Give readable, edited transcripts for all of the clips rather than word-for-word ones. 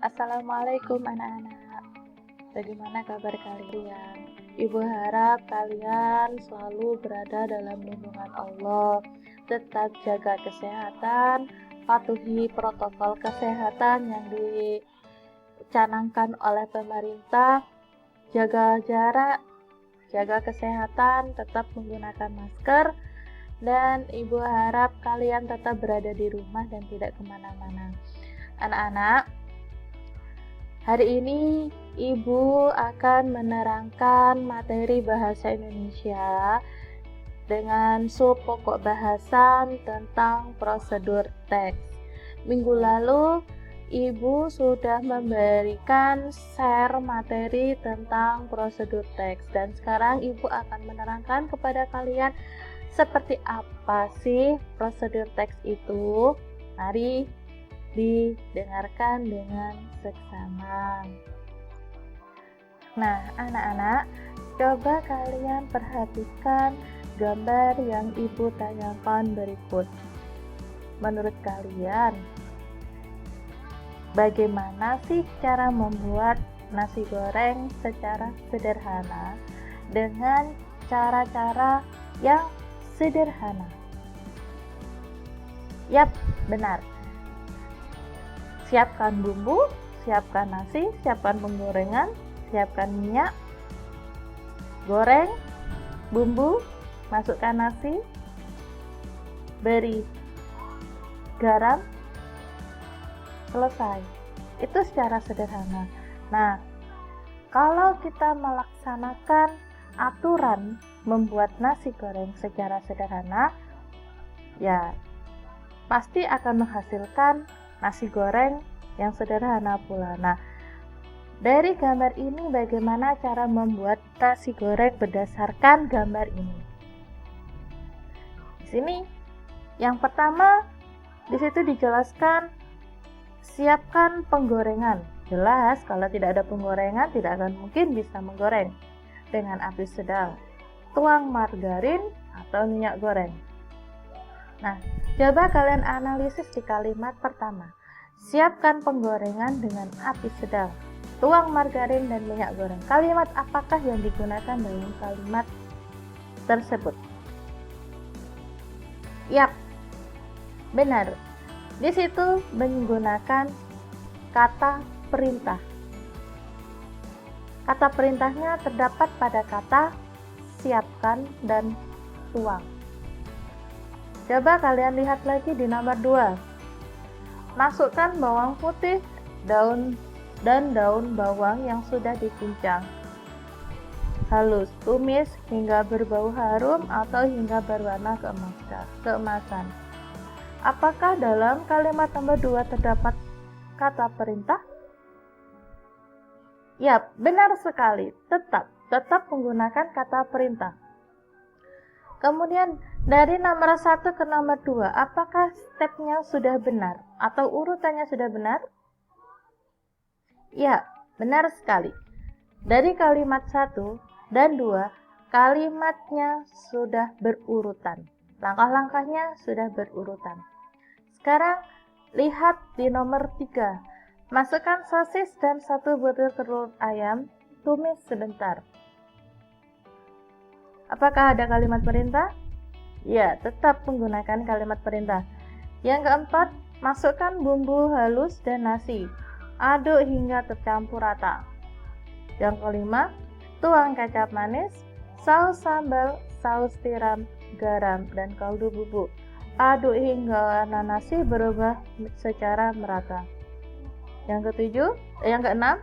Assalamualaikum anak-anak. Bagaimana kabar kalian? Ibu harap kalian selalu berada dalam lindungan Allah. Tetap jaga kesehatan, patuhi protokol kesehatan yang dicanangkan oleh pemerintah. Jaga jarak, jaga kesehatan, tetap menggunakan masker. Dan ibu harap kalian tetap berada di rumah dan tidak kemana-mana. Anak-anak, hari ini ibu akan menerangkan materi bahasa Indonesia dengan sub pokok bahasan tentang prosedur teks. Minggu lalu ibu sudah memberikan share materi tentang prosedur teks dan sekarang ibu akan menerangkan kepada kalian seperti apa sih prosedur teks itu. Mari didengarkan dengan seksama. Nah, anak-anak, coba kalian perhatikan gambar yang ibu tanyakan berikut. Menurut kalian, bagaimana sih cara membuat nasi goreng secara sederhana dengan cara-cara yang sederhana? Yap, benar. Siapkan bumbu, siapkan nasi, siapkan penggorengan, siapkan minyak, goreng bumbu, masukkan nasi, beri garam, selesai. Itu secara sederhana. Nah, kalau kita melaksanakan aturan membuat nasi goreng secara sederhana, ya pasti akan menghasilkan nasi goreng yang sederhana pula. Nah, dari gambar ini bagaimana cara membuat nasi goreng berdasarkan gambar ini? Di sini yang pertama, di situ dijelaskan siapkan penggorengan. Jelas kalau tidak ada penggorengan tidak akan mungkin bisa menggoreng dengan api sedang. Tuang margarin atau minyak goreng. Nah, coba kalian analisis di kalimat pertama. Siapkan penggorengan dengan api sedang. Tuang margarin dan minyak goreng. Kalimat apakah yang digunakan dalam kalimat tersebut? Yap, benar. Di situ menggunakan kata perintah. Kata perintahnya terdapat pada kata siapkan dan tuang. Coba kalian lihat lagi di nomor 2. Masukkan bawang putih, daun bawang yang sudah dicincang halus. Tumis hingga berbau harum atau hingga berwarna keemasan. Apakah dalam kalimat nomor 2 terdapat kata perintah? Yap, benar sekali. Tetap menggunakan kata perintah. Kemudian dari nomor 1 ke nomor 2, apakah stepnya sudah benar atau urutannya sudah benar? Ya, benar sekali. Dari kalimat 1 dan 2, kalimatnya sudah berurutan. Langkah-langkahnya sudah berurutan. Sekarang lihat di nomor 3. Masukkan sosis dan 1 butir telur ayam, tumis sebentar. Apakah ada kalimat perintah? Ya, tetap menggunakan kalimat perintah. Yang keempat, masukkan bumbu halus dan nasi. Aduk hingga tercampur rata. Yang kelima, tuang kecap manis, saus sambal, saus tiram, garam, dan kaldu bubuk. Aduk hingga warna nasi berubah secara merata. Yang keenam,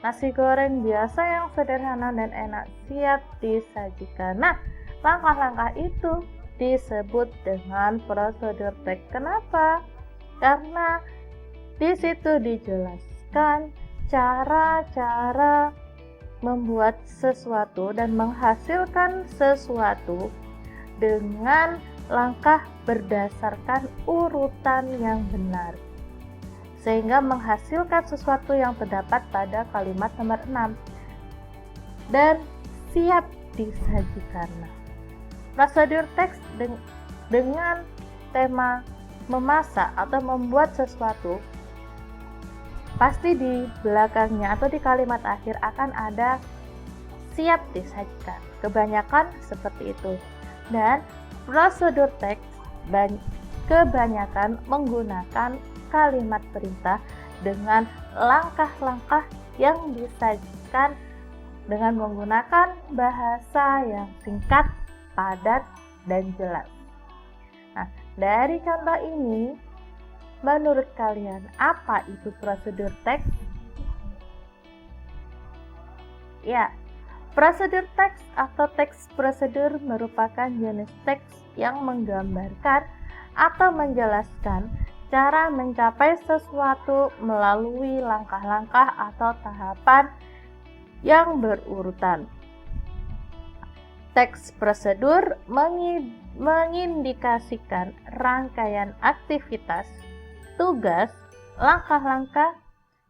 nasi goreng biasa yang sederhana dan enak siap disajikan. Nah, langkah-langkah itu disebut dengan prosedur teks. Kenapa? Karena di situ dijelaskan cara-cara membuat sesuatu dan menghasilkan sesuatu dengan langkah berdasarkan urutan yang benar, sehingga menghasilkan sesuatu yang terdapat pada kalimat nomor 6 dan siap disajikan. Prosedur teks dengan tema memasak atau membuat sesuatu pasti di belakangnya atau di kalimat akhir akan ada siap disajikan. Kebanyakan seperti itu. Dan prosedur teks kebanyakan menggunakan kalimat perintah dengan langkah-langkah yang disajikan dengan menggunakan bahasa yang singkat, padat, dan jelas. Nah, dari contoh ini, menurut kalian apa itu prosedur teks? Ya, prosedur teks atau teks prosedur merupakan jenis teks yang menggambarkan atau menjelaskan cara mencapai sesuatu melalui langkah-langkah atau tahapan yang berurutan. Teks prosedur mengindikasikan rangkaian aktivitas, tugas, langkah-langkah,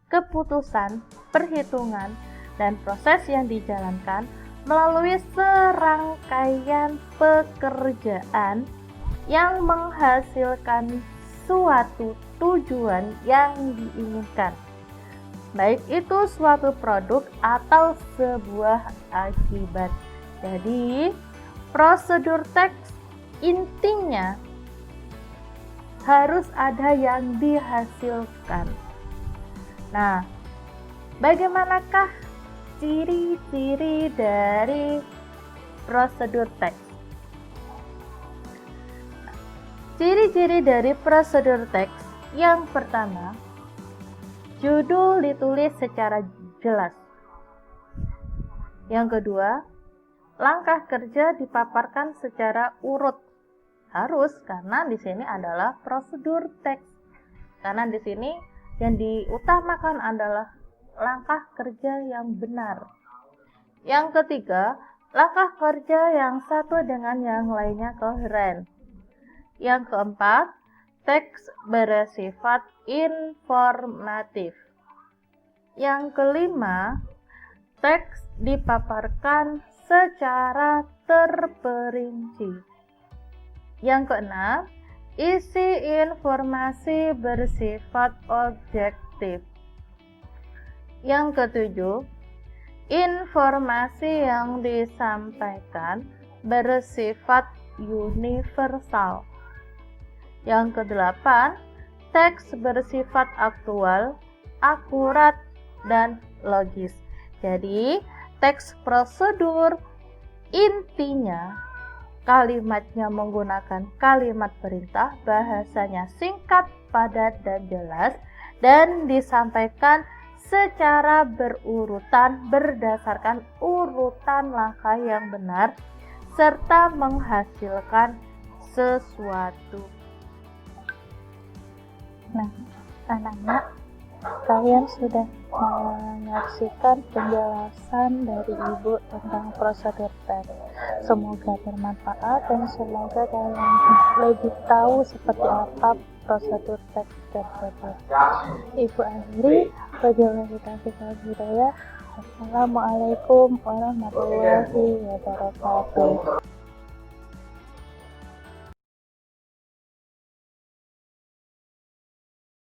keputusan, perhitungan, dan proses yang dijalankan melalui serangkaian pekerjaan yang menghasilkan suatu tujuan yang diinginkan, baik itu suatu produk atau sebuah akibat. Jadi, prosedur teks intinya harus ada yang dihasilkan. Nah, bagaimanakah ciri-ciri dari prosedur teks? Ciri-ciri dari prosedur teks yang pertama, judul ditulis secara jelas. Yang kedua, langkah kerja dipaparkan secara urut. Harus, karena di sini adalah prosedur teks. Karena di sini yang diutamakan adalah langkah kerja yang benar. Yang ketiga, langkah kerja yang satu dengan yang lainnya koheren. Yang keempat, teks bersifat informatif. Yang kelima, teks dipaparkan secara terperinci. Yang keenam, isi informasi bersifat objektif. Yang ketujuh, informasi yang disampaikan bersifat universal. Yang kedelapan, teks bersifat aktual, akurat, dan logis. Jadi, teks prosedur intinya kalimatnya menggunakan kalimat perintah, bahasanya singkat, padat, dan jelas, dan disampaikan secara berurutan berdasarkan urutan langkah yang benar, serta menghasilkan sesuatu. Nah, anak-anak, kalian sudah menyaksikan penjelasan dari Ibu tentang prosedur teks. Semoga bermanfaat dan semoga kalian lebih tahu seperti apa prosedur teks tersebut. Ibu akhiri, wabillahi taufiq wal hidayah. Assalamualaikum warahmatullahi wabarakatuh.